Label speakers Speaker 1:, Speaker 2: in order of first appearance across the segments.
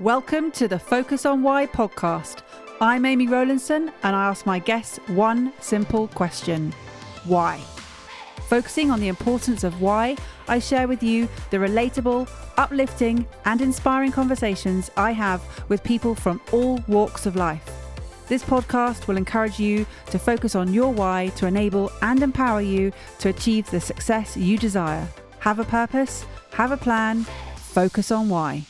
Speaker 1: Welcome to the Focus on Why podcast. I'm Amy Rowlinson and I ask my guests one simple question. Why? Focusing on the importance of why, I share with you the relatable, uplifting and inspiring conversations I have with people from all walks of life. This podcast will encourage you to focus on your why to enable and empower you to achieve the success you desire. Have a purpose, have a plan, focus on why.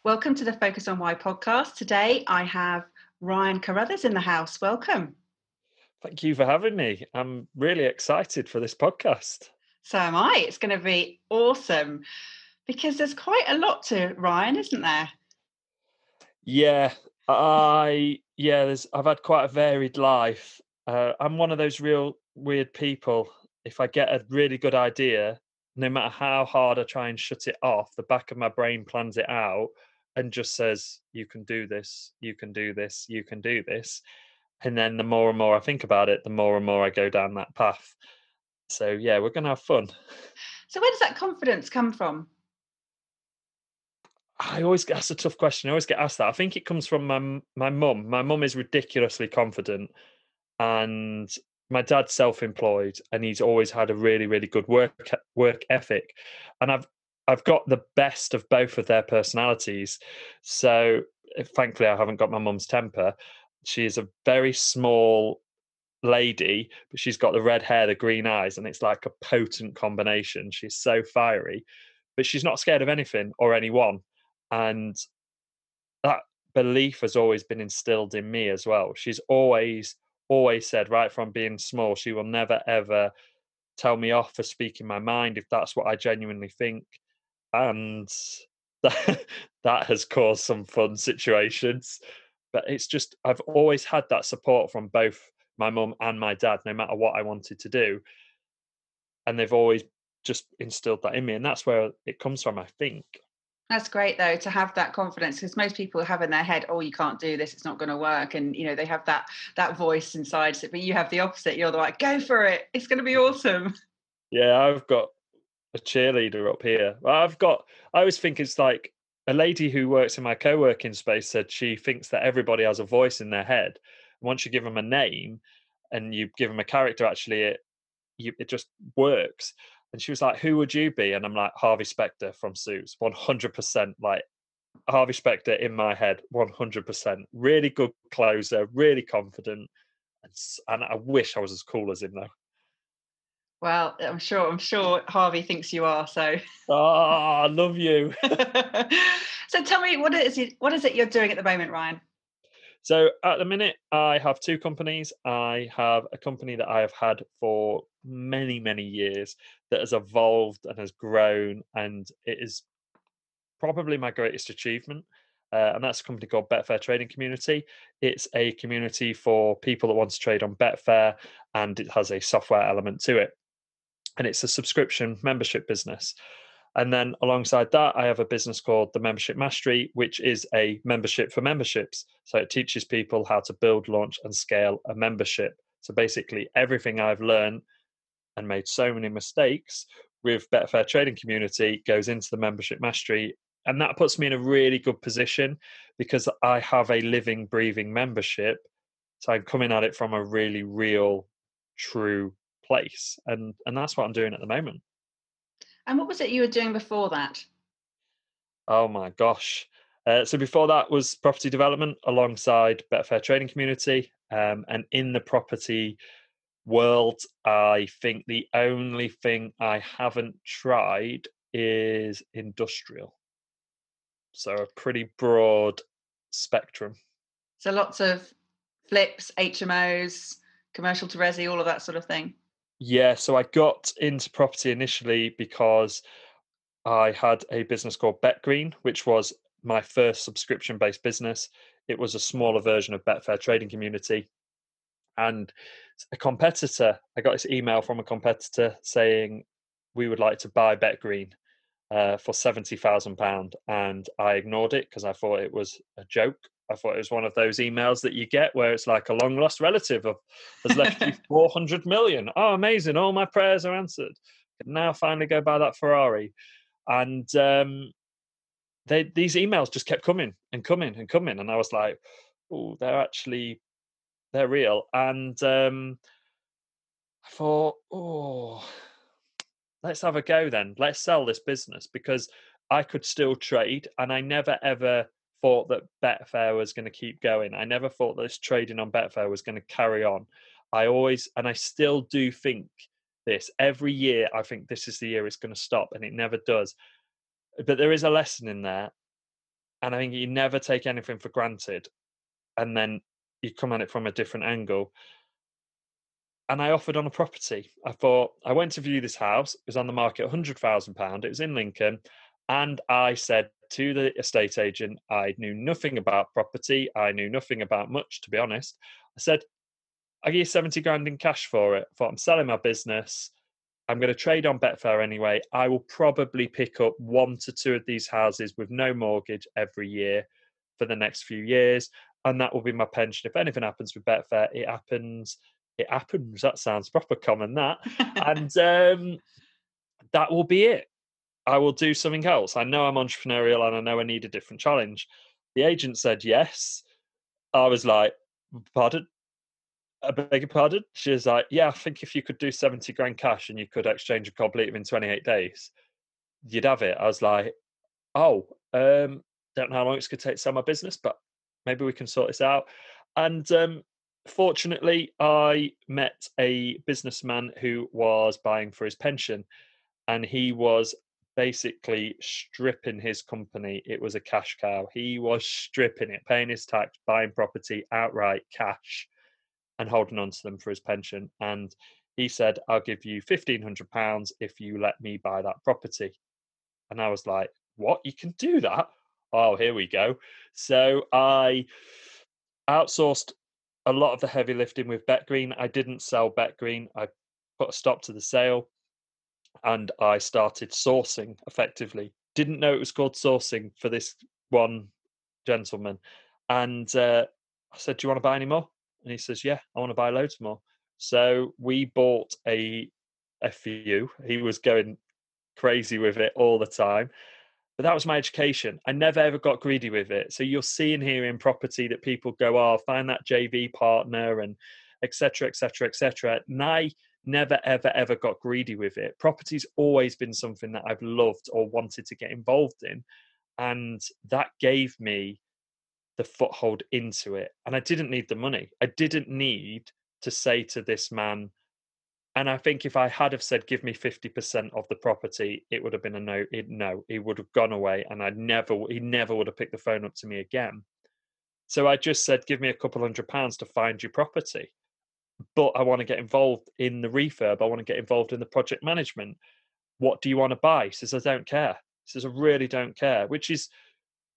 Speaker 1: Welcome to the Focus on Why podcast. Today I have Ryan Carruthers in the house. Welcome.
Speaker 2: Thank you for having me. I'm really excited for this podcast.
Speaker 1: So am I. It's going to be awesome because there's quite a lot to Ryan, isn't there?
Speaker 2: I've had quite a varied life. I'm one of those real weird people. If I get a really good idea, no matter how hard I try and shut it off, the back of my brain plans it out and just says, you can do this, you can do this, you can do this. And then the more and more I think about it, the more and more I go down that path. So yeah, we're going to have fun.
Speaker 1: So where does that confidence come from?
Speaker 2: That's a tough question. I always get asked that. I think it comes from my mum. My mum is ridiculously confident, and my dad's self-employed, and he's always had a really, really good work ethic. And I've got the best of both of their personalities. So thankfully, I haven't got my mum's temper. She is a very small lady, but she's got the red hair, the green eyes, and it's like a potent combination. She's so fiery, but she's not scared of anything or anyone. And that belief has always been instilled in me as well. She's always said, right from being small, she will never ever tell me off for speaking my mind if that's what I genuinely think. And that has caused some fun situations. But it's just, I've always had that support from both my mum and my dad, no matter what I wanted to do. And they've always just instilled that in me. And that's where it comes from, I think.
Speaker 1: That's great though, to have that confidence, because most people have in their head, oh, you can't do this, it's not going to work. And, you know, they have that voice inside, but you have the opposite. You're like, go for it. It's going to be awesome.
Speaker 2: Yeah, I've got a cheerleader up here. I always think it's like a lady who works in my co-working space said she thinks that everybody has a voice in their head. Once you give them a name and you give them a character, actually, it just works. And she was like, who would you be? And I'm like, Harvey Specter from Suits, 100%. Like Harvey Specter in my head, 100%. Really good closer, really confident. And I wish I was as cool as him though.
Speaker 1: Well, I'm sure Harvey thinks you are. So,
Speaker 2: I love you.
Speaker 1: So tell me, what is it you're doing at the moment, Ryan?
Speaker 2: So at the minute, I have two companies. I have a company that I have had for many, many years that has evolved and has grown, and it is probably my greatest achievement. And that's a company called Betfair Trading Community. It's a community for people that want to trade on Betfair, and it has a software element to it. And it's a subscription membership business. And then alongside that, I have a business called the Membership Mastery, which is a membership for memberships. So it teaches people how to build, launch, and scale a membership. So basically, everything I've learned and made so many mistakes with Betfair Trading Community goes into the Membership Mastery. And that puts me in a really good position because I have a living, breathing membership. So I'm coming at it from a really real, true place. And that's what I'm doing at the moment.
Speaker 1: And what was it you were doing before that?
Speaker 2: Oh my gosh. So before that was property development alongside Betfair Trading Community. And in the property world, I think the only thing I haven't tried is industrial. So a pretty broad spectrum.
Speaker 1: So lots of flips, HMOs, commercial to resi, all of that sort of thing.
Speaker 2: Yeah, so I got into property initially because I had a business called BetGreen, which was my first subscription-based business. It was a smaller version of Betfair Trading Community. And a competitor, I got this email from a competitor saying, we would like to buy BetGreen for £70,000. And I ignored it because I thought it was a joke. I thought it was one of those emails that you get where it's like a long lost relative has left you 400 million. Oh, amazing. All my prayers are answered. Can now finally go buy that Ferrari. And these emails just kept coming and coming and coming, and I was like, "Oh, they're real." And I thought, "Oh, let's have a go then. Let's sell this business," because I could still trade, and I never ever thought that Betfair was going to keep going. I never thought that this trading on Betfair was going to carry on. I always, and I still do think this every year. I think this is the year it's going to stop, and it never does. But there is a lesson in there, and I think you never take anything for granted, and then you come at it from a different angle. And I offered on a property. I thought I went to view this house. It was on the market, £100,000. It was in Lincoln, and I said to the estate agent, I knew nothing about property. I knew nothing about much, to be honest. I said, "I give you 70 grand in cash for it." I thought, I'm selling my business. I'm going to trade on Betfair anyway. I will probably pick up 1 to 2 of these houses with no mortgage every year for the next few years. And that will be my pension. If anything happens with Betfair, it happens. It happens. That sounds proper common, that. And that will be it. I will do something else. I know I'm entrepreneurial and I know I need a different challenge. The agent said yes. I was like, "Pardon? I beg your pardon?" She was like, "Yeah, I think if you could do 70 grand cash and you could exchange and complete within 28 days, you'd have it." I was like, "Oh, don't know how long it's going to take to sell my business, but maybe we can sort this out." And fortunately, I met a businessman who was buying for his pension, and he was basically stripping his company. It was a cash cow. He was stripping it, paying his tax, buying property outright cash and holding on to them for his pension. And he said, "I'll give you £1,500 if you let me buy that property." And I was like, "What? You can do that?" Oh, here we go. So I outsourced a lot of the heavy lifting with BetGreen. I didn't sell BetGreen. I put a stop to the sale, and I started sourcing effectively. Didn't know it was called sourcing for this one gentleman. And I said, "Do you want to buy any more?" And he says, "Yeah, I want to buy loads more." So we bought a few. He was going crazy with it all the time. But that was my education. I never ever got greedy with it. So you'll see in here in property that people go, "Oh, find that JV partner," and etc., etc., etc. And I never ever ever got greedy with it. Property's always been something that I've loved or wanted to get involved in. And that gave me the foothold into it. And I didn't need the money. I didn't need to say to this man, and I think if I had have said, "Give me 50% of the property," it would have been a no. No, he would have gone away, and he never would have picked the phone up to me again. So I just said, "Give me a couple £100 to find your property, but I want to get involved in the refurb. I want to get involved in the project management. What do you want to buy?" He says, "I don't care." He says, "I really don't care," which is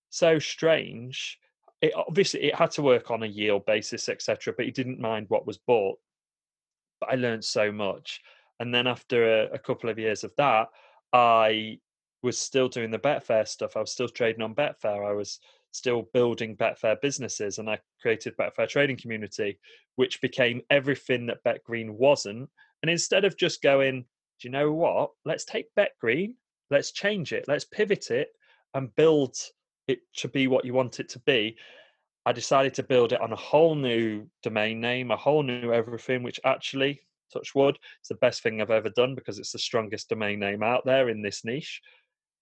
Speaker 2: so strange. It had to work on a yield basis, etc., but he didn't mind what was bought. But I learned so much. And then after a couple of years of that, I was still doing the Betfair stuff. I was still trading on Betfair. I was still building Betfair businesses, and I created Betfair Trading Community, which became everything that BetGreen wasn't. And instead of just going, "Do you know what? Let's take BetGreen, let's change it, let's pivot it, and build it to be what you want it to be," I decided to build it on a whole new domain name, a whole new everything, which actually, touch wood, is the best thing I've ever done because it's the strongest domain name out there in this niche.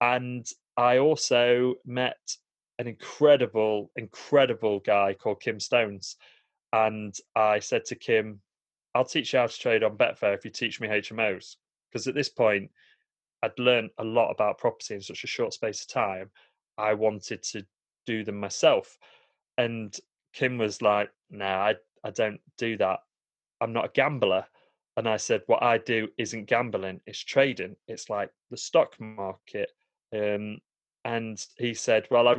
Speaker 2: And I also met an incredible, incredible guy called Kim Stones. And I said to Kim, "I'll teach you how to trade on Betfair if you teach me HMOs." Because at this point, I'd learned a lot about property in such a short space of time. I wanted to do them myself. And Kim was like, "No, I don't do that. I'm not a gambler." And I said, "What I do isn't gambling, it's trading. It's like the stock market." Um, and he said, "Well, I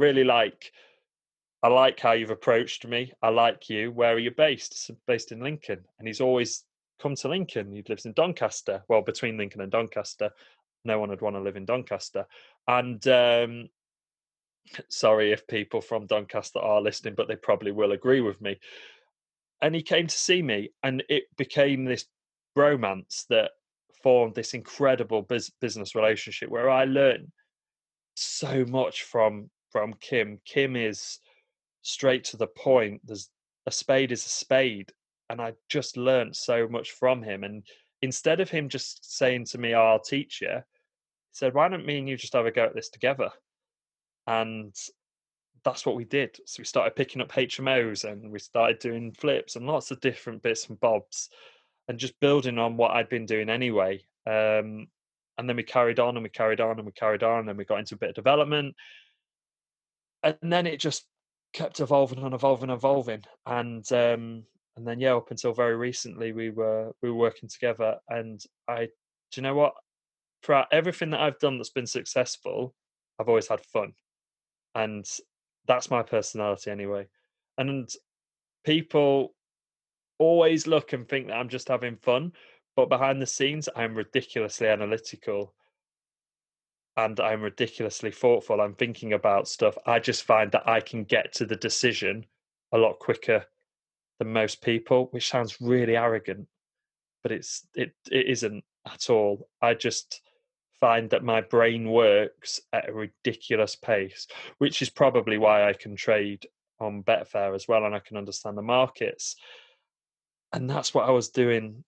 Speaker 2: like how you've approached me. I like you. Where are you based?" So based in Lincoln. And he's always come to Lincoln. He lives in Doncaster. Well, between Lincoln and Doncaster. No one would want to live in Doncaster. And sorry if people from Doncaster are listening, but they probably will agree with me. And he came to see me, and it became this bromance that formed this incredible business relationship where I learned so much from Kim. Kim is straight to the point. There's a spade is a spade, and I just learnt so much from him. And instead of him just saying to me, "Oh, I'll teach you," he said, "Why don't me and you just have a go at this together?" And that's what we did. So we started picking up HMOs and we started doing flips and lots of different bits and bobs and just building on what I'd been doing anyway. And then we carried on and we carried on and we carried on, and then we got into a bit of development, and then it just kept evolving and evolving and evolving. And then yeah, up until very recently, we were working together. And do you know what? Throughout everything that I've done that's been successful, I've always had fun, and that's my personality anyway. And people always look and think that I'm just having fun, but behind the scenes, I'm ridiculously analytical and I'm ridiculously thoughtful. I'm thinking about stuff. I just find that I can get to the decision a lot quicker than most people, which sounds really arrogant, but it isn't at all. I just find that my brain works at a ridiculous pace, which is probably why I can trade on Betfair as well, and I can understand the markets. And that's what I was doing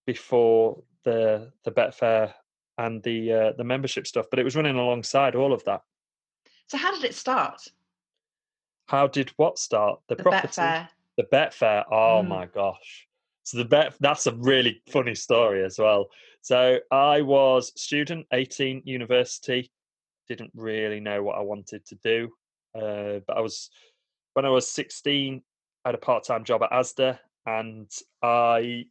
Speaker 2: before the Betfair and the membership stuff, but it was running alongside all of that.
Speaker 3: So how did it start?
Speaker 2: How did what start? The
Speaker 3: The
Speaker 2: property?
Speaker 3: Betfair.
Speaker 2: The Betfair. Oh
Speaker 3: Mm.
Speaker 2: my gosh. So that's a really funny story as well. So I was student, 18, university, didn't really know what I wanted to do. But when I was 16, I had a part-time job at Asda, and I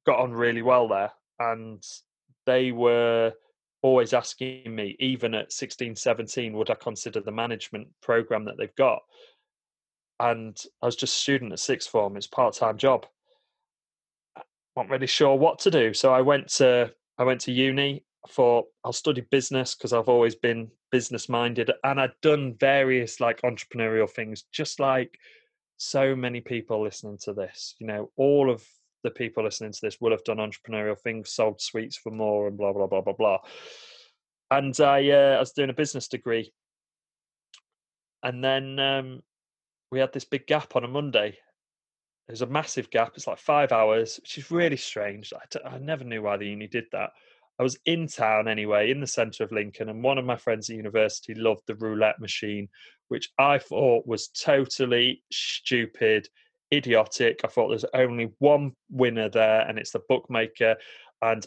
Speaker 2: got on really well there. And they were always asking me, even at 16, 17, would I consider the management program that they've got? And I was just a student at sixth form. It's a part-time job. Not really sure what to do. So I went to uni. I thought I'll study business because I've always been business minded, and I'd done various like entrepreneurial things, just like so many people listening to this. You know, all of the people listening to this will have done entrepreneurial things, sold sweets for more, and blah blah blah blah blah. And I was doing a business degree, and then we had this big gap on a Monday. There's a massive gap. It's like 5 hours, which is really strange. I never knew why the uni did that. I was in town anyway, in the centre of Lincoln, and one of my friends at university loved the roulette machine, which I thought was totally stupid, idiotic. I thought there's only one winner there, and it's the bookmaker. And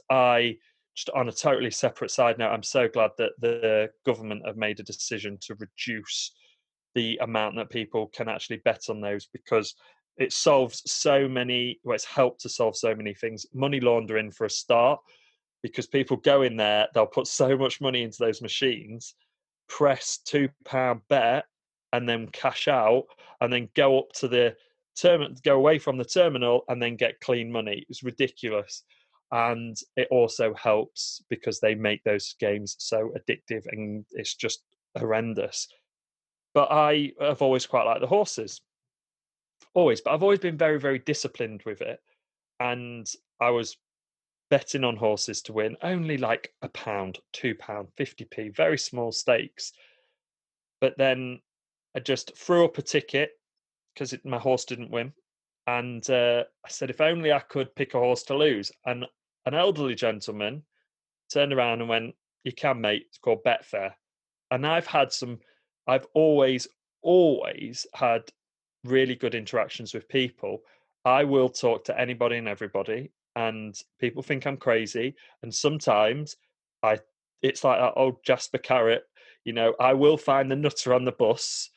Speaker 2: just on a totally separate side note, I'm so glad that the government have made a decision to reduce the amount that people can actually bet on those, because it solves so many, well, it's helped to solve so many things. Money laundering for a start, because people go in there, they'll put so much money into those machines, press £2 bet, and then cash out, and then go up to the terminal, go away from the terminal, and then get clean money. It's ridiculous. And it also helps because they make those games so addictive, and it's just horrendous. But I have always quite liked the horses. Always, but I've always been very, very disciplined with it. And I was betting on horses to win, only like £1, £2, 50p, very small stakes. But then I just threw up a ticket because my horse didn't win. And I said, if only I could pick a horse to lose. And an elderly gentleman turned around and went, "You can, mate. It's called Betfair." And I've always had really good interactions with people. I will talk to anybody and everybody, and people think I'm crazy. And sometimes I, it's like that old Jasper Carrot, I will find the nutter on the bus.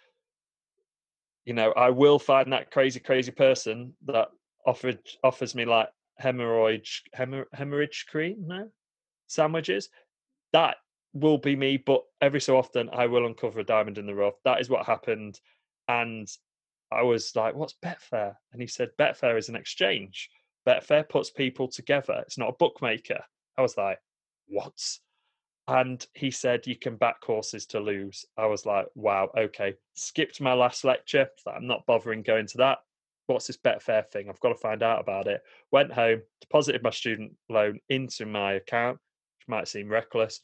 Speaker 2: I will find that crazy, crazy person that offers me like hemorrhage cream, no sandwiches. That will be me, but every so often I will uncover a diamond in the rough. That is what happened. And I was like, "What's Betfair?" And he said, "Betfair is an exchange. Betfair puts people together. It's not a bookmaker." I was like, "What?" And he said, "You can back horses to lose." I was like, "Wow, okay." Skipped my last lecture. I'm not bothering going to that. What's this Betfair thing? I've got to find out about it. Went home, deposited my student loan into my account, which might seem reckless.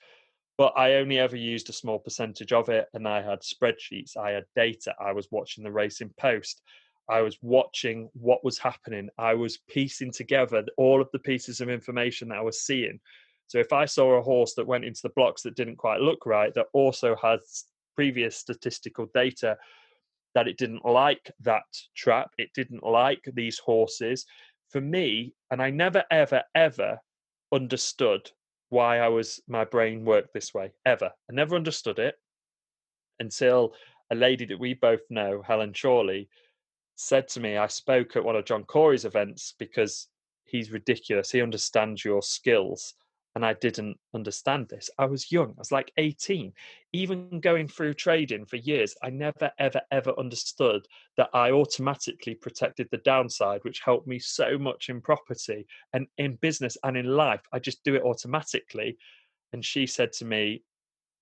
Speaker 2: but I only ever used a small percentage of it. And I had spreadsheets, I had data, I was watching the race in post, I was watching what was happening, I was piecing together all of the pieces of information that I was seeing. So if I saw a horse that went into the blocks that didn't quite look right, that also had previous statistical data that it didn't like that trap, it didn't like these horses. For me, and I never, ever, ever understood why my brain worked this way, ever. I never understood it until a lady that we both know, Helen Chorley, said to me, I spoke at one of John Corey's events because he's ridiculous. He understands your skills. And I didn't understand this. I was young. I was like 18. Even going through trading for years, I never, ever, ever understood that I automatically protected the downside, which helped me so much in property and in business and in life. I just do it automatically. And she said to me,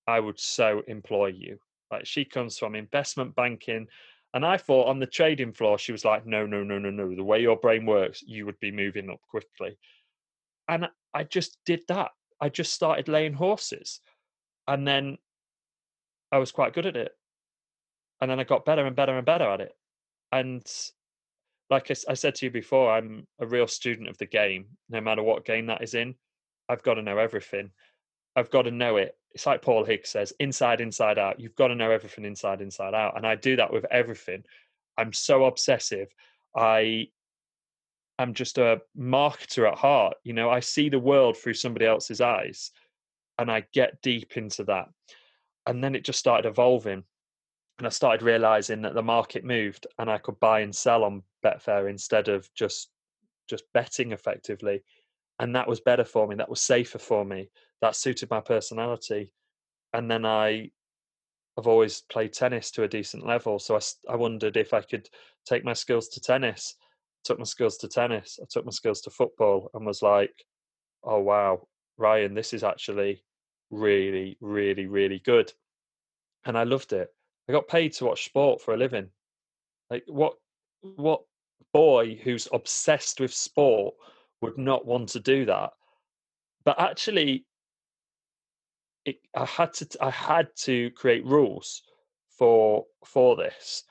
Speaker 2: I would so employ you. Like, she comes from investment banking. And I thought on the trading floor, she was like, no, no, no, no, no. The way your brain works, you would be moving up quickly. And I just did that. I just started laying horses. And then I was quite good at it. And then I got better and better and better at it. And like I said to you before, I'm a real student of the game. No matter what game that is in, I've got to know everything. I've got to know it. It's like Paul Higgs says, inside, inside out. You've got to know everything inside, inside out. And I do that with everything. I'm so obsessive. I'm just a marketer at heart. I see the world through somebody else's eyes and I get deep into that. And then it just started evolving. And I started realizing that the market moved and I could buy and sell on Betfair instead of just betting effectively. And that was better for me. That was safer for me. That suited my personality. And then I've always played tennis to a decent level. So I wondered if I could take my skills to tennis. Took my skills to tennis. I took my skills to football and was like, oh, wow, Ryan, this is actually really, really, really good. And I loved it. I got paid to watch sport for a living. Like, what boy who's obsessed with sport would not want to do that? But actually, I had to create rules for this.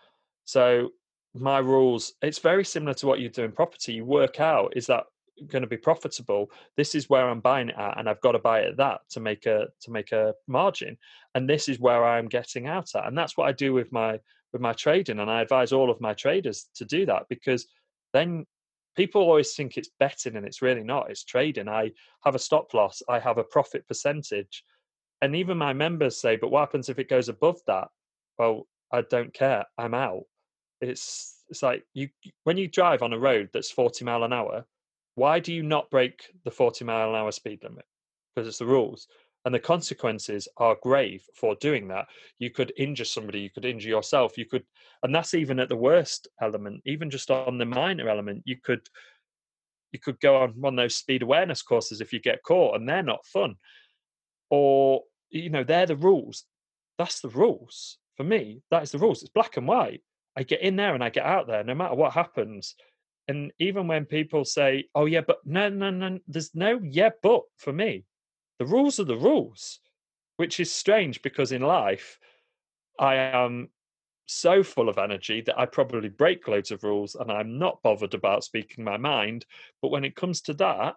Speaker 2: So my rules, it's very similar to what you do in property. You work out, is that going to be profitable? This is where I'm buying it at, and I've got to buy it at that to make a margin. And this is where I'm getting out at. And that's what I do with my trading. And I advise all of my traders to do that, because then people always think it's betting and it's really not. It's trading. I have a stop loss, I have a profit percentage. And even my members say, but what happens if it goes above that? Well, I don't care. I'm out. It's like, when you drive on a road that's 40 mile an hour, why do you not break the 40 mile an hour speed limit? Because it's the rules. And the consequences are grave for doing that. You could injure somebody, you could injure yourself, and that's even at the worst element. Even just on the minor element, you could go on one of those speed awareness courses if you get caught, and they're not fun. Or, they're the rules. That's the rules. For me, that is the rules. It's black and white. I get in there and I get out there no matter what happens. And even when people say, oh yeah, but no, no, no, there's no yeah, but for me. The rules are the rules, which is strange because in life, I am so full of energy that I probably break loads of rules and I'm not bothered about speaking my mind. But when it comes to that,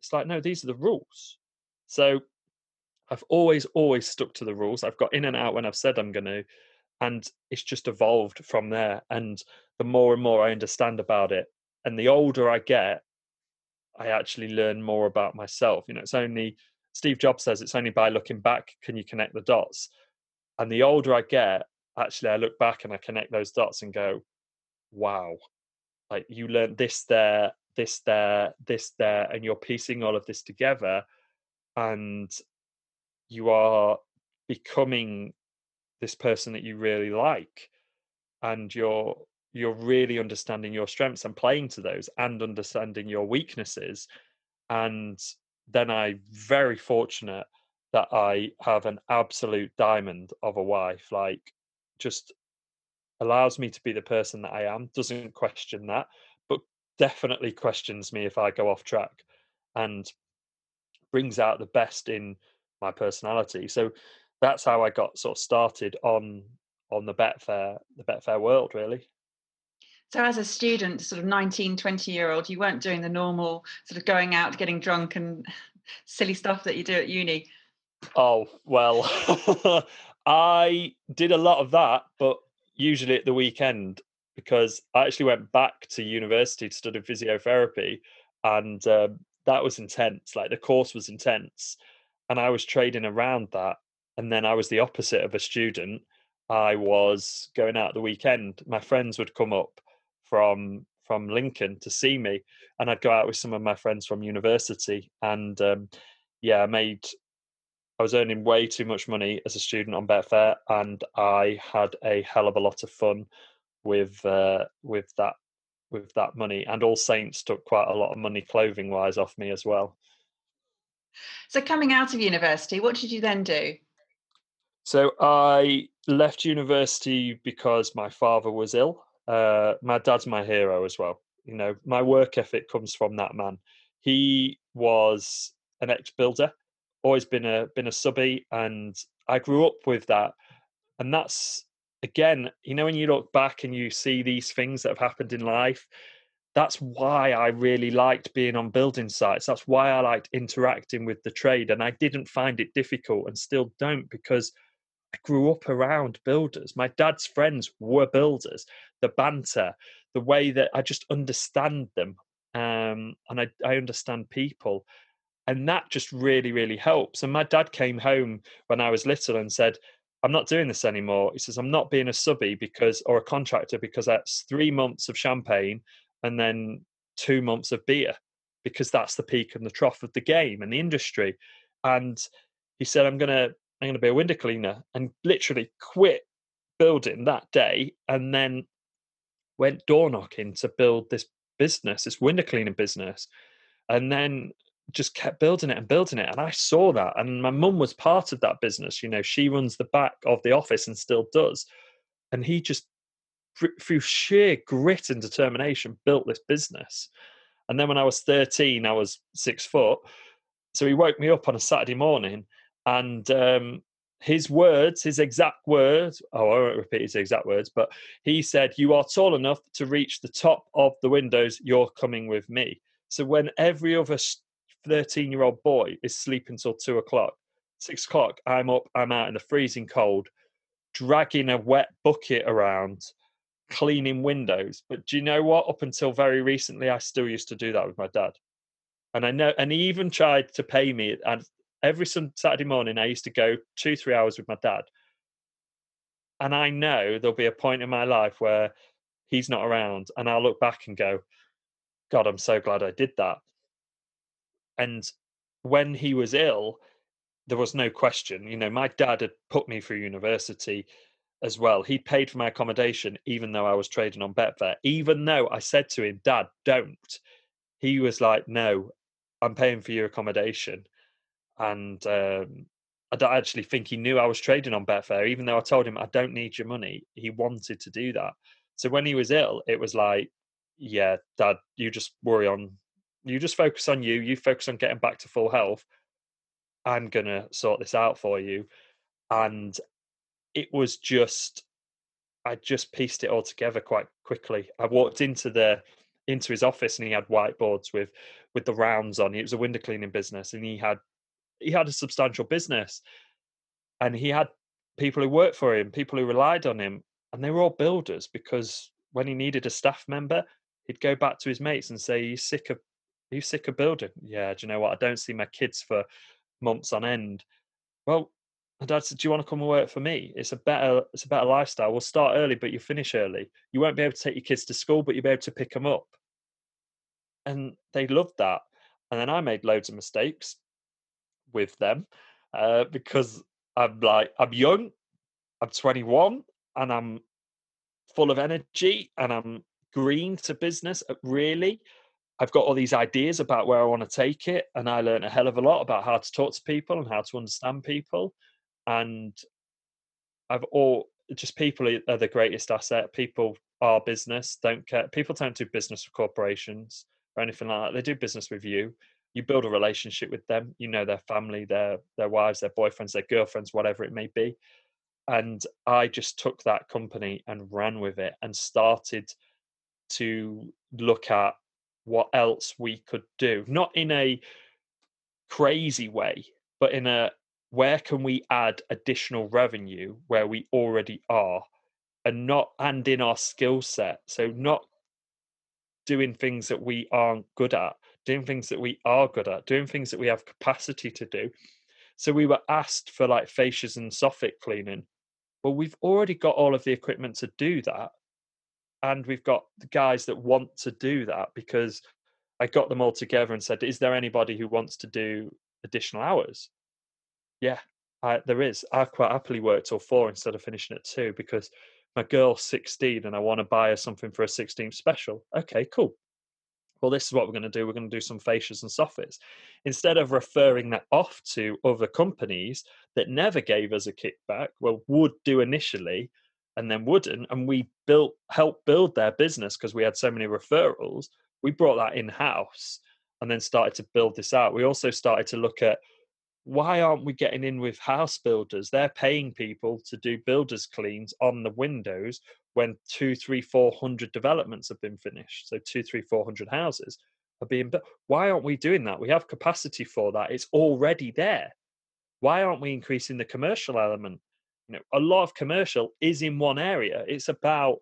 Speaker 2: it's like, no, these are the rules. So I've always stuck to the rules. I've got in and out when I've said I'm going to, and it's just evolved from there. And the more and more I understand about it, and the older I get, I actually learn more about myself. It's only, Steve Jobs says, it's only by looking back can you connect the dots. And the older I get, actually, I look back and I connect those dots and go, wow, like, you learned this there, this there, this there, and you're piecing all of this together, and you are becoming this person that you really like, and you're really understanding your strengths and playing to those and understanding your weaknesses. And then I'm very fortunate that I have an absolute diamond of a wife, like, just allows me to be the person that I am, doesn't question that, but definitely questions me if I go off track, and brings out the best in my personality. So that's how I got sort of started on the Betfair world, really.
Speaker 3: So as a student, sort of 19, 20-year-old, you weren't doing the normal sort of going out, getting drunk and silly stuff that you do at uni.
Speaker 2: Oh, well, I did a lot of that, but usually at the weekend, because I actually went back to university to study physiotherapy, and that was intense. Like, the course was intense, and I was trading around that. And then I was the opposite of a student. I was going out at the weekend. My friends would come up from Lincoln to see me, and I'd go out with some of my friends from university. And yeah, I was earning way too much money as a student on Betfair, and I had a hell of a lot of fun with that money. And All Saints took quite a lot of money clothing wise off me as well.
Speaker 3: So coming out of university, what did you then do?
Speaker 2: So I left university because my father was ill. My dad's my hero as well. You know, my work ethic comes from that man. He was an ex-builder, always been a subby, and I grew up with that. And that's, again, you know, when you look back and you see these things that have happened in life, that's why I really liked being on building sites. That's why I liked interacting with the trade, and I didn't find it difficult, and still don't, because I grew up around builders. My dad's friends were builders. The banter, the way that I just understand them, and I understand people, and that just really, really helps. And my dad came home when I was little and said, "I'm not doing this anymore." He says, "I'm not being a subby because, or a contractor, because that's 3 months of champagne and then 2 months of beer, because that's the peak and the trough of the game and the industry." And he said, I'm gonna be a window cleaner," and literally quit building that day, and then went door knocking to build this business, this window cleaning business, and then just kept building it and building it. And I saw that, and my mum was part of that business. You know, she runs the back of the office and still does. And he just, through sheer grit and determination, built this business. And then when I was 13, I was 6 foot. So he woke me up on a Saturday morning, and his exact words, oh, I won't repeat his exact words, but he said, "You are tall enough to reach the top of the windows. You're coming with me." So when every other 13-year-old boy is sleeping till 2 o'clock, 6 o'clock, I'm up, I'm out in the freezing cold, dragging a wet bucket around, cleaning windows. But do you know what? Up until very recently, I still used to do that with my dad. And I know, and he even tried to pay me. And every Saturday morning, I used to go 2, 3 hours with my dad. And I know there'll be a point in my life where he's not around, and I'll look back and go, "God, I'm so glad I did that." And when he was ill, there was no question. You know, my dad had put me through university as well. He paid for my accommodation, even though I was trading on Betfair. Even though I said to him, "Dad, don't." He was like, "No, I'm paying for your accommodation." And I don't actually think he knew I was trading on Betfair, even though I told him, "I don't need your money." He wanted to do that. So when he was ill, it was like, "Yeah, Dad, you just worry on, you just focus on you. You focus on getting back to full health. I'm gonna sort this out for you." And it was just, I just pieced it all together quite quickly. I walked into his office, and he had whiteboards with the rounds on. It was a window cleaning business, and he had a substantial business, and he had people who worked for him, people who relied on him, and they were all builders, because when he needed a staff member, he'd go back to his mates and say, "Are you sick of building?" "Yeah, do you know what? I don't see my kids for months on end." "Well," my dad said, "Do you want to come and work for me? It's a better lifestyle. We'll start early, but you finish early. You won't be able to take your kids to school, but you'll be able to pick them up." And they loved that. And then I made loads of mistakes with them, because I'm young, I'm 21, and I'm full of energy, and I'm green to business. Really, I've got all these ideas about where I want to take it, and I learned a hell of a lot about how to talk to people and how to understand people. And I've all just people are the greatest asset. People are business. Don't care. People don't do business with corporations or anything like that. They do business with you. you build a relationship with them, you know their family, their wives, their boyfriends, their girlfriends, whatever it may be. And I just took that company and ran with it and started to look at what else we could do, not in a crazy way, but in a where can we add additional revenue where we already are, and in our skill set. So not doing things that we aren't good at, doing things that we are good at, doing things that we have capacity to do. So we were asked for like fascias and soffit cleaning. Well, we've already got all of the equipment to do that. And we've got the guys that want to do that, because I got them all together and said, is there anybody who wants to do additional hours? Yeah, there is. I've quite happily worked till 4 instead of finishing at 2, because my girl's 16 and I want to buy her something for a 16th special. Okay, cool. Well, this is what we're going to do. We're going to do some fascias and soffits. Instead of referring that off to other companies that never gave us a kickback, well, would do initially and then wouldn't, and we helped build their business because we had so many referrals. We brought that in-house and then started to build this out. We also started to look at, why aren't we getting in with house builders? They're paying people to do builders cleans on the windows when 2, 3, 400 developments have been finished. So 2, 3, 400 houses are being built. Why aren't we doing that? We have capacity for that. It's already there. Why aren't we increasing the commercial element? A lot of commercial is in one area. It's about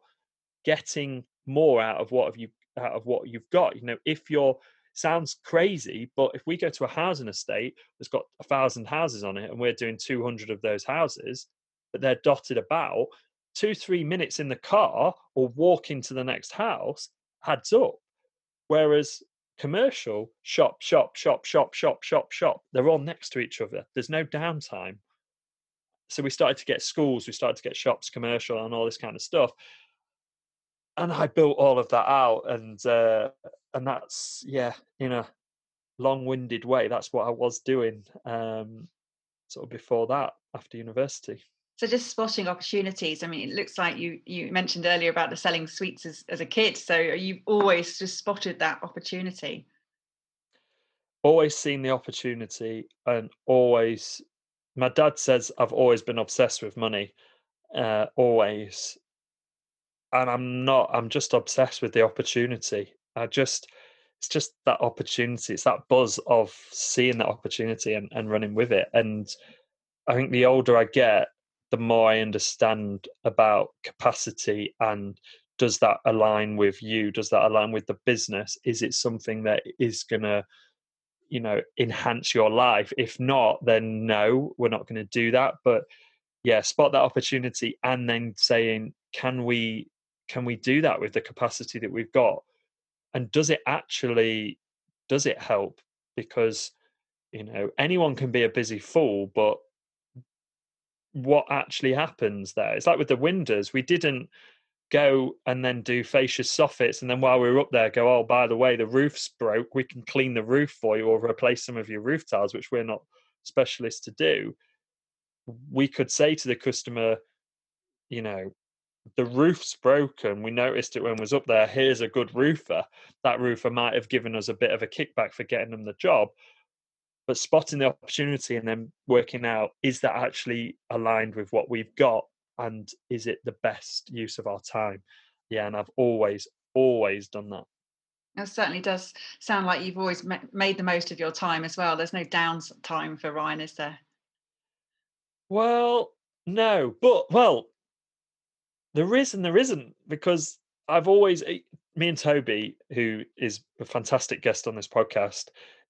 Speaker 2: getting more out of what you've got. If you're sounds crazy, but if we go to a housing estate that's got 1,000 houses on it and we're doing 200 of those houses, but they're dotted about, 2-3 minutes in the car or walking to the next house adds up. Whereas commercial, shop, shop, shop, shop, shop, shop, shop, they're all next to each other. There's no downtime. So we started to get schools, we started to get shops, commercial, and all this kind of stuff. And I built all of that out, and that's, in a long-winded way, that's what I was doing sort of before that, after university.
Speaker 3: So just spotting opportunities. I mean, it looks like you mentioned earlier about the selling sweets as a kid. So you've always just spotted that opportunity.
Speaker 2: Always seen the opportunity, and always, my dad says I've always been obsessed with money, always. And I'm just obsessed with the opportunity. It's just that opportunity. It's that buzz of seeing that opportunity and running with it. And I think the older I get, the more I understand about capacity, and does that align with you? Does that align with the business? Is it something that is going to, enhance your life? If not, then no, we're not going to do that. But yeah, spot that opportunity and then saying, can we do that with the capacity that we've got? And does it help? Because anyone can be a busy fool, but what actually happens there? It's like with the windows. We didn't go and then do fascia soffits, and then while we were up there go, oh, by the way, the roof's broke, we can clean the roof for you or replace some of your roof tiles, which we're not specialists to do. We could say to the customer, the roof's broken. We noticed it when we was up there. Here's a good roofer. That roofer might have given us a bit of a kickback for getting them the job. But spotting the opportunity and then working out, is that actually aligned with what we've got? And is it the best use of our time? Yeah, and I've always done that.
Speaker 3: That certainly does sound like you've always made the most of your time as well. There's no downtime for Ryan, is there?
Speaker 2: Well, no, but there is and there isn't, because I've always, me and Toby, who is a fantastic guest on this podcast,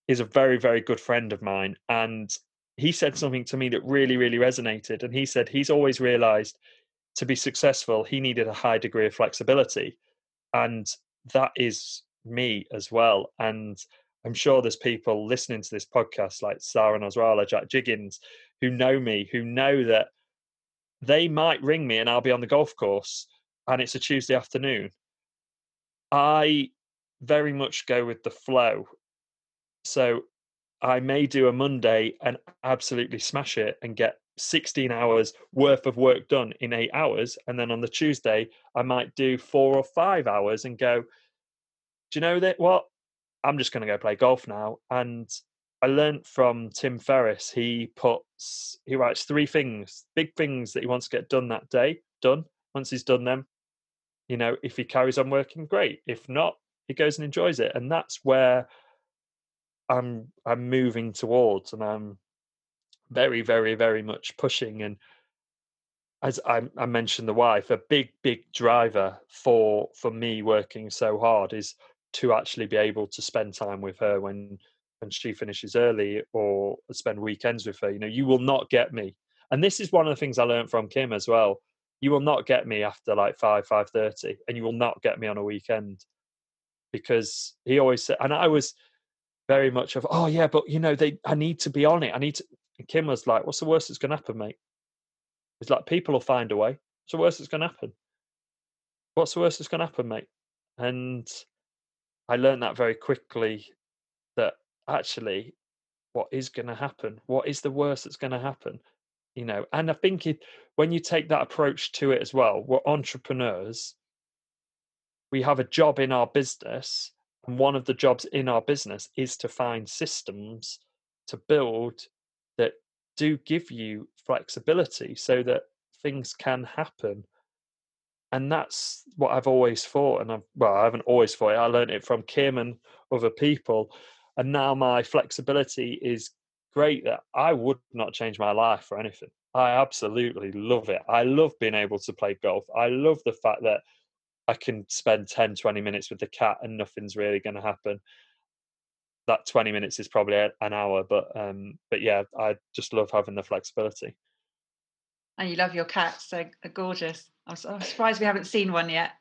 Speaker 2: is a very, very good friend of mine. And he said something to me that really, really resonated. And he said he's always realized to be successful, he needed a high degree of flexibility. And that is me as well. And I'm sure there's people listening to this podcast like Sarah Nosrala, Jack Jiggins, who know me, who know that they might ring me and I'll be on the golf course and it's a Tuesday afternoon. I very much go with the flow. So I may do a Monday and absolutely smash it and get 16 hours worth of work done in 8 hours. And then on the Tuesday, I might do 4 or 5 hours and go, do you know that what? I'm just going to go play golf now. And I learned from Tim Ferriss, he writes 3 things, big things that he wants to get done that day, done. Once he's done them, if he carries on working, great. If not, he goes and enjoys it. And that's where I'm moving towards, and I'm very, very, very much pushing. And as I mentioned, the wife, a big driver for me working so hard is to actually be able to spend time with her when she finishes early, or spend weekends with her. You will not get me, and this is one of the things I learned from Kim as well. You will not get me after like 5:30, and you will not get me on a weekend, because he always said, and I was very much of, oh yeah, but I need to be on it. I need to. And Kim was like, "What's the worst that's going to happen, mate?" It's like, people will find a way. What's the worst that's going to happen? What's the worst that's going to happen, mate? And I learned that very quickly, that actually, what is going to happen? What is the worst that's going to happen? And I think when you take that approach to it as well, we're entrepreneurs. We have a job in our business, and one of the jobs in our business is to find systems to build that do give you flexibility so that things can happen. And that's what I've always thought. And I haven't always thought it. I learned it from Kim and other people. And now my flexibility is great, that I would not change my life for anything. I absolutely love it. I love being able to play golf. I love the fact that I can spend 10, 20 minutes with the cat and nothing's really going to happen. That 20 minutes is probably an hour, but yeah, I just love having the flexibility.
Speaker 3: And you love your cats, they're gorgeous. I'm surprised we haven't seen one yet.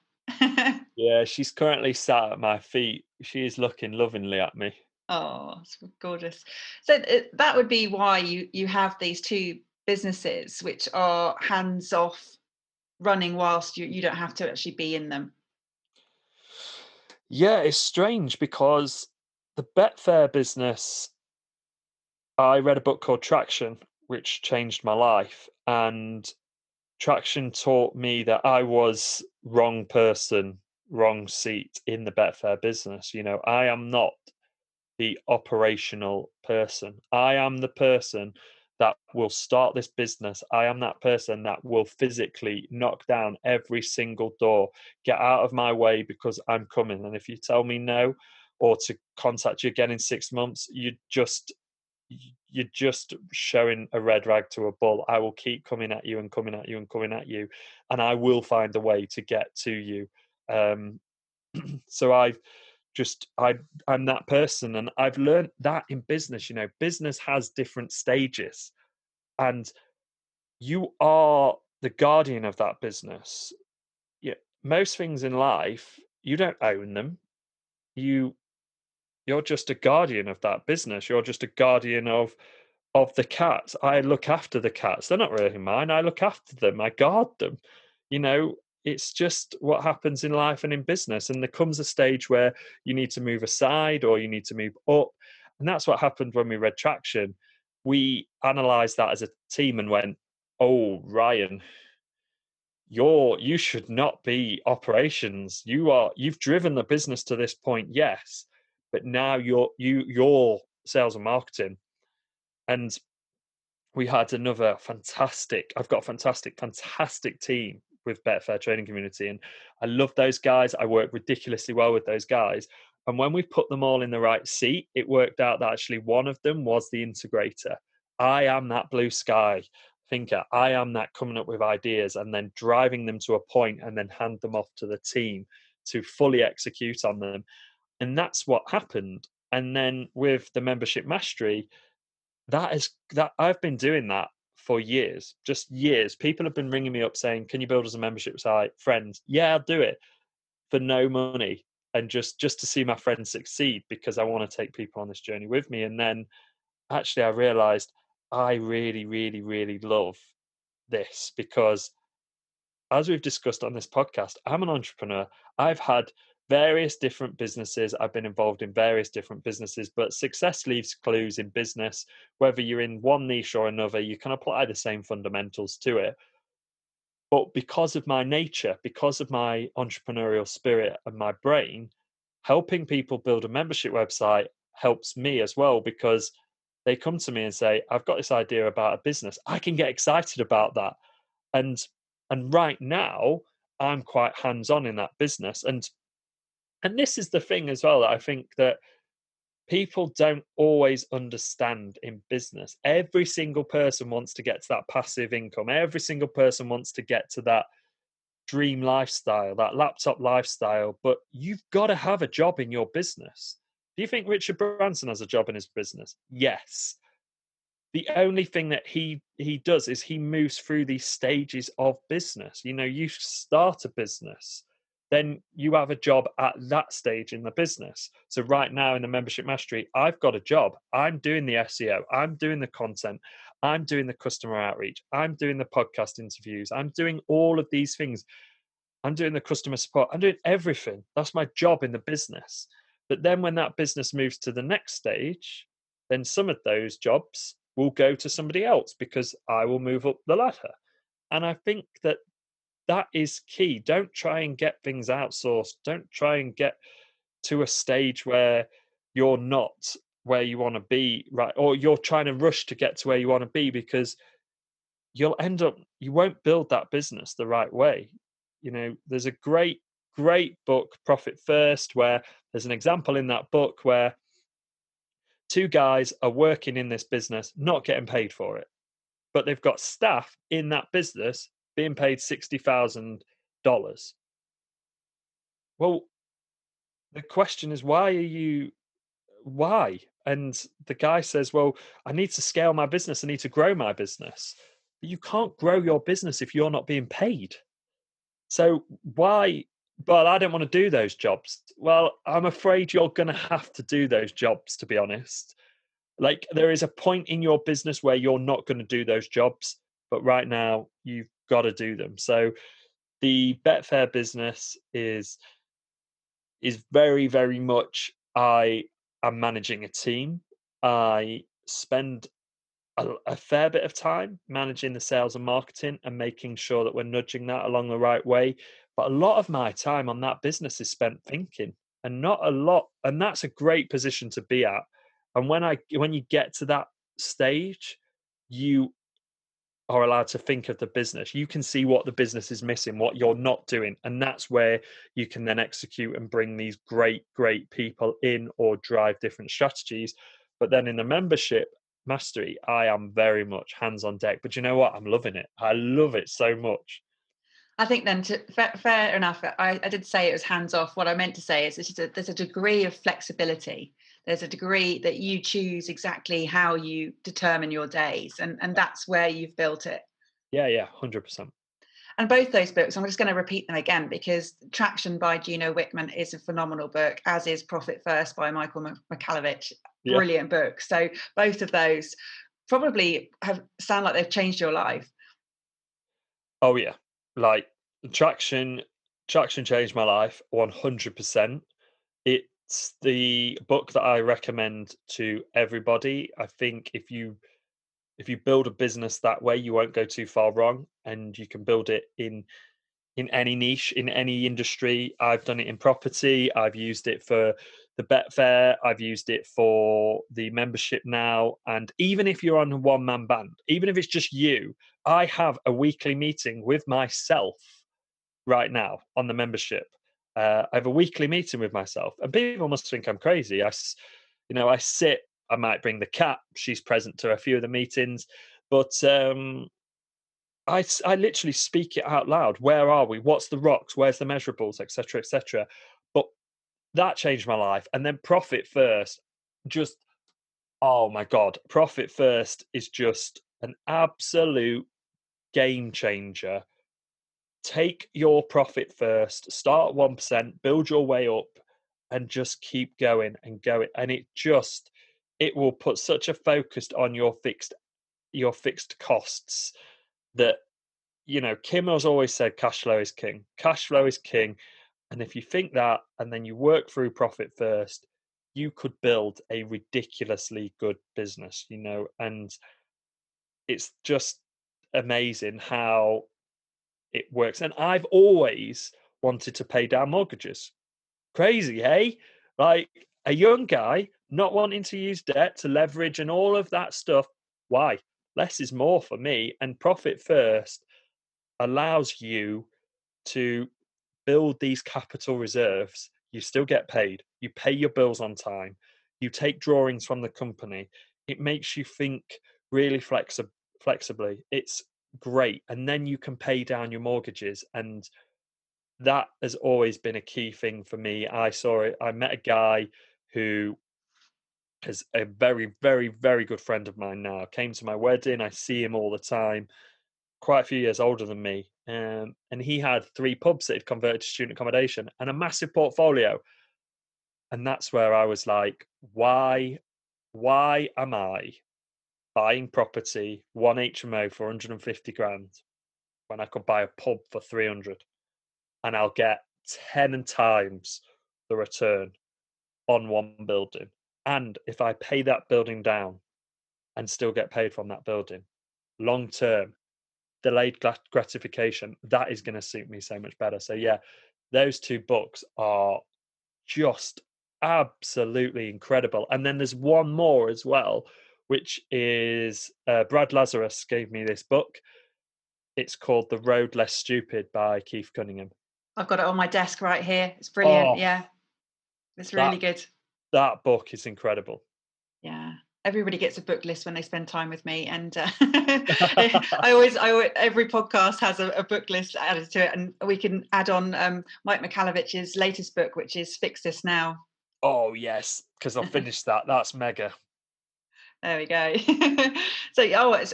Speaker 2: Yeah, she's currently sat at my feet. She is looking lovingly at me.
Speaker 3: Oh, it's gorgeous. So that would be why you have these 2 businesses, which are hands off, running whilst you don't have to actually be in them.
Speaker 2: Yeah, it's strange, because the Betfair business, I read a book called Traction, which changed my life. And Traction taught me that I was wrong person, wrong seat in the Betfair business. I am not the operational person. I am the person that will start this business. I am that person that will physically knock down every single door, get out of my way, because I'm coming. And if you tell me no, or to contact you again in 6 months, you're just showing a red rag to a bull. I will keep coming at you and coming at you and coming at you, and I will find a way to get to you. So I'm that person, and I've learned that in business. Business has different stages, and you are the guardian of that business. Yeah, most things in life, you don't own them. You're just a guardian of that business. You're just a guardian of the cats. I look after the cats. They're not really mine. I look after them. I guard them. You know, it's just what happens in life and in business. And there comes a stage where you need to move aside, or you need to move up. And that's what happened when we read Traction. We analysed that as a team and went, "Oh, Ryan, you should not be operations. You've driven the business to this point, yes, but now you're sales and marketing." And we had I've got a fantastic team with Betfair Training Community, and I love those guys. I work ridiculously well with those guys. And when we put them all in the right seat, it worked out that actually one of them was the integrator. I am that blue sky thinker. I am that coming up with ideas and then driving them to a point and then hand them off to the team to fully execute on them. And that's what happened. And then with the membership mastery, that I've been doing that for years, just years. People have been ringing me up saying, "Can you build us a membership site?" Friends, yeah, I'll do it for no money, and just to see my friends succeed, because I want to take people on this journey with me. And then actually I realized I really, really, really love this, because as we've discussed on this podcast, I'm an entrepreneur. I've had various different businesses. I've been involved in various different businesses, but success leaves clues in business. Whether you're in one niche or another, you can apply the same fundamentals to it. But because of my nature, because of my entrepreneurial spirit and my brain, helping people build a membership website helps me as well, because they come to me and say, I've got this idea about a business. I can get excited about that. And right now I'm quite hands-on in that business. And this is the thing as well, that I think that people don't always understand in business. Every single person wants to get to that passive income. Every single person wants to get to that dream lifestyle, that laptop lifestyle, but you've got to have a job in your business. Do you think Richard Branson has a job in his business? Yes. The only thing that he does is he moves through these stages of business. You start a business, then you have a job at that stage in the business. So right now in the membership mastery, I've got a job. I'm doing the SEO, I'm doing the content, I'm doing the customer outreach, I'm doing the podcast interviews, I'm doing all of these things. I'm doing the customer support, I'm doing everything. That's my job in the business. But then when that business moves to the next stage, then some of those jobs will go to somebody else because I will move up the ladder. And I think that that is key. Don't try and get things outsourced. Don't try and get to a stage where you're not where you want to be, right? Or you're trying to rush to get to where you want to be, because you won't build that business the right way. There's a great book, Profit First, where there's an example in that book where two guys are working in this business, not getting paid for it, but they've got staff in that business being paid $60,000. Well, the question is, why? And the guy says, well, I need to scale my business. I need to grow my business. But you can't grow your business if you're not being paid. So why? Well, I don't want to do those jobs. Well, I'm afraid you're going to have to do those jobs, to be honest. Like, there is a point in your business where you're not going to do those jobs, but right now you've got to do them. So the Betfair business is very, very much, I am managing a team. I spend a fair bit of time managing the sales and marketing and making sure that we're nudging that along the right way. But a lot of my time on that business is spent thinking, and not a lot. And that's a great position to be at. And when you get to that stage, you are allowed to think of the business. You can see what the business is missing, what you're not doing. And that's where you can then execute and bring these great people in, or drive different strategies. But then in the membership mastery, I am very much hands on deck. But you know what? I'm loving it. I love it so much.
Speaker 3: I think then, fair enough. I did say it was hands off. What I meant to say is there's a degree of flexibility. There's a degree that you choose exactly how you determine your days, and that's where you've built it.
Speaker 2: Yeah, 100%.
Speaker 3: And both those books, I'm just going to repeat them again, because Traction by Gino Wickman is a phenomenal book, as is Profit First by Michael Michalowicz. Brilliant book. So both of those probably sound like they've changed your life.
Speaker 2: Oh yeah, like Traction changed my life 100%. It's the book that I recommend to everybody. I think if you build a business that way, you won't go too far wrong, and you can build it in any niche, in any industry. I've done it in property. I've used it for the Betfair. I've used it for the membership now. And even if you're on a one-man band, even if it's just you, I have a weekly meeting with myself right now on the membership. I have a weekly meeting with myself, and people must think I'm crazy. I sit. I might bring the cat. She's present to a few of the meetings, but I literally speak it out loud. Where are we? What's the rocks? Where's the measurables, etc., etc. But that changed my life. And then Profit First, just, oh my God, Profit First is just an absolute game changer. Take your profit first, start at 1%, build your way up, and just keep going and going. And it will put such a focus on your fixed costs that, Kim has always said cash flow is king. Cash flow is king. And if you think that, and then you work through Profit First, you could build a ridiculously good business, and it's just amazing how it works. And I've always wanted to pay down mortgages. Crazy, hey? Like a young guy not wanting to use debt to leverage and all of that stuff. Why? Less is more for me. And profit first allows you to build these capital reserves. You still get paid. You pay your bills on time. You take drawings from the company. It makes you think really flexibly. It's great. And then you can pay down your mortgages. And that has always been a key thing for me. I saw it. I met a guy who is a very, very, very good friend of mine now. Came to my wedding. I see him all the time. Quite a few years older than me. And he had 3 pubs that he'd converted to student accommodation and a massive portfolio. And that's where I was like, why am I buying property, 1 HMO for 150 grand when I could buy a pub for 300 and I'll get 10 times the return on one building. And if I pay that building down and still get paid from that building, long term, delayed gratification, that is going to suit me so much better. So yeah, those 2 books are just absolutely incredible. And then there's one more as well, which is Brad Lazarus gave me this book. It's called The Road Less Stupid by Keith Cunningham.
Speaker 3: I've got it on my desk right here. It's brilliant.
Speaker 2: Oh,
Speaker 3: Yeah, it's really good.
Speaker 2: That book is incredible.
Speaker 3: Yeah, everybody gets a book list when they spend time with me, and every podcast has a book list added to it, and we can add on Mike Michalowicz's latest book, which is Fix This Now.
Speaker 2: Oh yes, because I've finished that. That's mega.
Speaker 3: There we go. So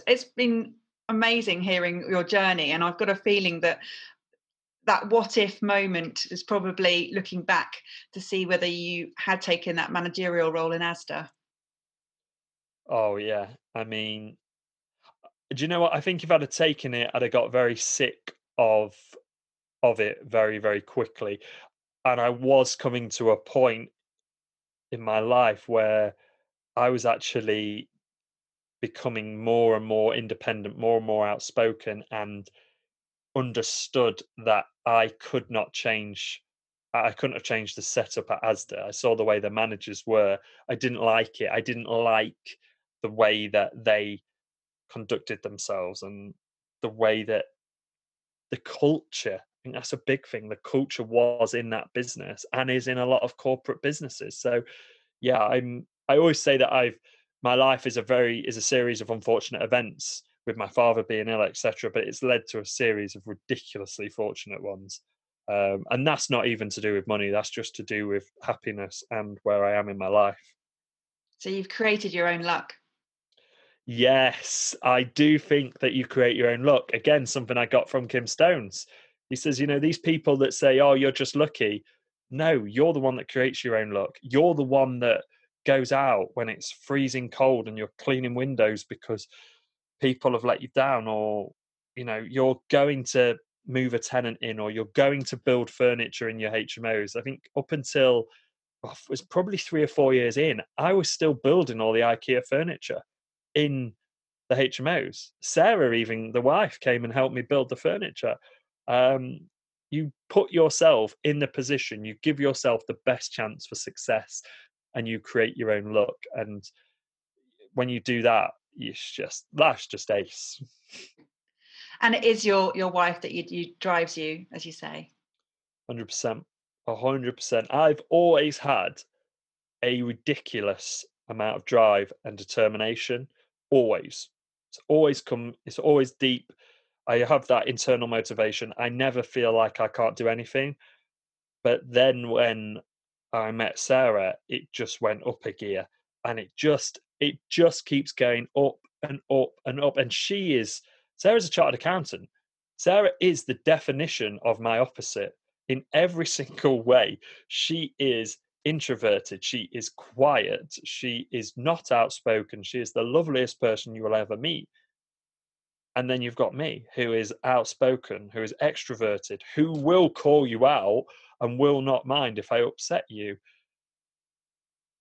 Speaker 3: it's been amazing hearing your journey, and I've got a feeling that what if moment is probably looking back to see whether you had taken that managerial role in Asda.
Speaker 2: Oh yeah. I mean, do you know what? I think if I'd have taken it, I'd have got very sick of it very, very quickly. And I was coming to a point in my life where I was actually becoming more and more independent, more and more outspoken, and understood that I could not change. I couldn't have changed the setup at Asda. I saw the way the managers were. I didn't like it. I didn't like the way that they conducted themselves and the way that the culture. I think that's a big thing. The culture was in that business and is in a lot of corporate businesses. So yeah, I always say that my life is a series of unfortunate events with my father being ill, etc. But it's led to a series of ridiculously fortunate ones. And that's not even to do with money. That's just to do with happiness and where I am in my life.
Speaker 3: So you've created your own luck.
Speaker 2: Yes, I do think that you create your own luck. Again, something I got from Kim Stones. He says, these people that say, oh, you're just lucky. No, you're the one that creates your own luck. You're the one that goes out when it's freezing cold and you're cleaning windows because people have let you down, or, you're going to move a tenant in, or you're going to build furniture in your HMOs. I think up until it was probably 3 or 4 years in, I was still building all the IKEA furniture in the HMOs. Sarah, even the wife, came and helped me build the furniture. You put yourself in the position, you give yourself the best chance for success, and you create your own luck. And when you do that, life's just ace.
Speaker 3: And it is your wife that you drives you, as you say.
Speaker 2: 100%. 100%. I've always had a ridiculous amount of drive and determination. Always. It's always deep. I have that internal motivation. I never feel like I can't do anything. But then when I met Sarah, it just went up a gear, and it just keeps going up and up and up. And Sarah's a chartered accountant. Sarah is the definition of my opposite in every single way. She is introverted. She is quiet. She is not outspoken. She is the loveliest person you will ever meet. And then you've got me, who is outspoken, who is extroverted, who will call you out and will not mind if I upset you.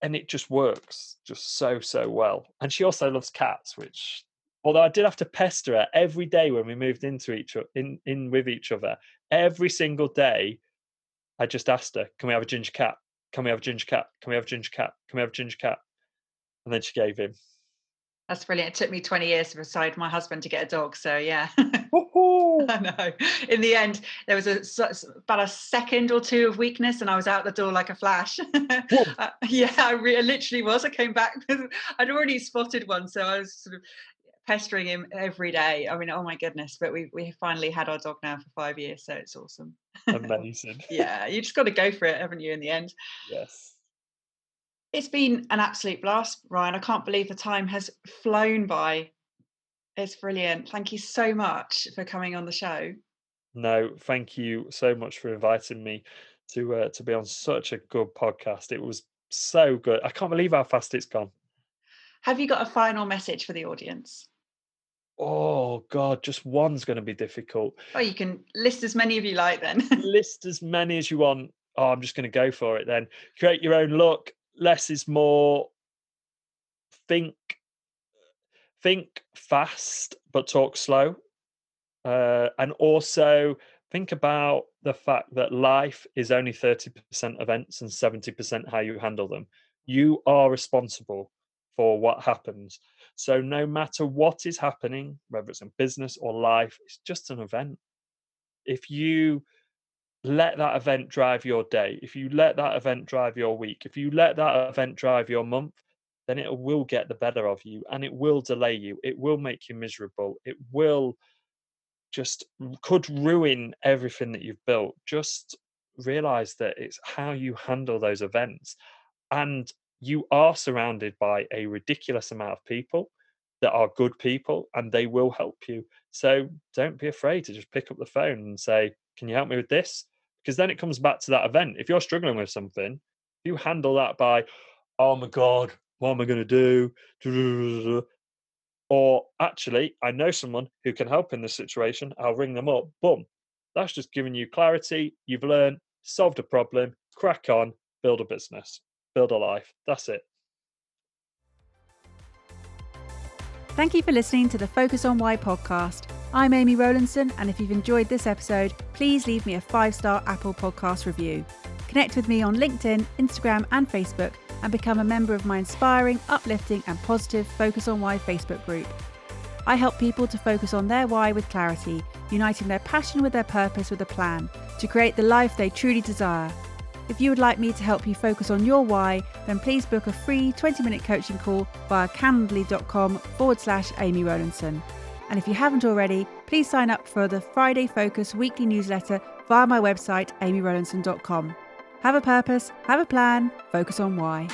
Speaker 2: And it just works just so, so well. And she also loves cats, which, although I did have to pester her every day when we moved into in with each other, every single day, I just asked her, can we have a ginger cat? can we have a ginger cat? Can we have a ginger cat? Can we have a ginger cat? And then she gave him.
Speaker 3: That's brilliant. It took me 20 years to decide my husband to get a dog. So yeah.
Speaker 2: Woohoo!
Speaker 3: I know. In the end, there was about a second or two of weakness, and I was out the door like a flash. Yeah, I literally was. I came back. I'd already spotted one, so I was sort of pestering him every day. I mean, oh my goodness! But we finally had our dog now for 5 years, so it's awesome.
Speaker 2: Amazing.
Speaker 3: Yeah, you just got to go for it, haven't you? In the end.
Speaker 2: Yes.
Speaker 3: It's been an absolute blast, Ryan. I can't believe the time has flown by. It's brilliant. Thank you so much for coming on the show.
Speaker 2: No, thank you so much for inviting me to be on such a good podcast. It was so good. I can't believe how fast it's gone.
Speaker 3: Have you got a final message for the audience?
Speaker 2: Oh God, just one's going to be difficult.
Speaker 3: Oh, you can list as many of you like then.
Speaker 2: List as many as you want. Oh, I'm just going to go for it then. Create your own look. Less is more. Think fast, but talk slow. And also think about the fact that life is only 30% events and 70% how you handle them. You are responsible for what happens. So no matter what is happening, whether it's in business or life, it's just an event. If you let that event drive your day, if you let that event drive your week, if you let that event drive your month, then it will get the better of you and it will delay you. It will make you miserable. It will just could ruin everything that you've built. Just realize that it's how you handle those events. And you are surrounded by a ridiculous amount of people that are good people and they will help you. So don't be afraid to just pick up the phone and say, can you help me with this? Because then it comes back to that event. If you're struggling with something, you handle that by, oh my God, what am I going to do? Or actually, I know someone who can help in this situation. I'll ring them up. Boom. That's just giving you clarity. You've learned, solved a problem, crack on, build a business, build a life. That's it.
Speaker 1: Thank you for listening to the Focus on Why podcast. I'm Amy Rowlinson, and if you've enjoyed this episode, please leave me a 5-star Apple Podcast review. Connect with me on LinkedIn, Instagram, and Facebook, and become a member of my inspiring, uplifting, and positive Focus on Why Facebook group. I help people to focus on their why with clarity, uniting their passion with their purpose with a plan to create the life they truly desire. If you would like me to help you focus on your why, then please book a free 20-minute coaching call via calendly.com/Amy Rowlinson. And if you haven't already, please sign up for the Friday Focus weekly newsletter via my website, amyrowlinson.com. Have a purpose, have a plan, focus on why.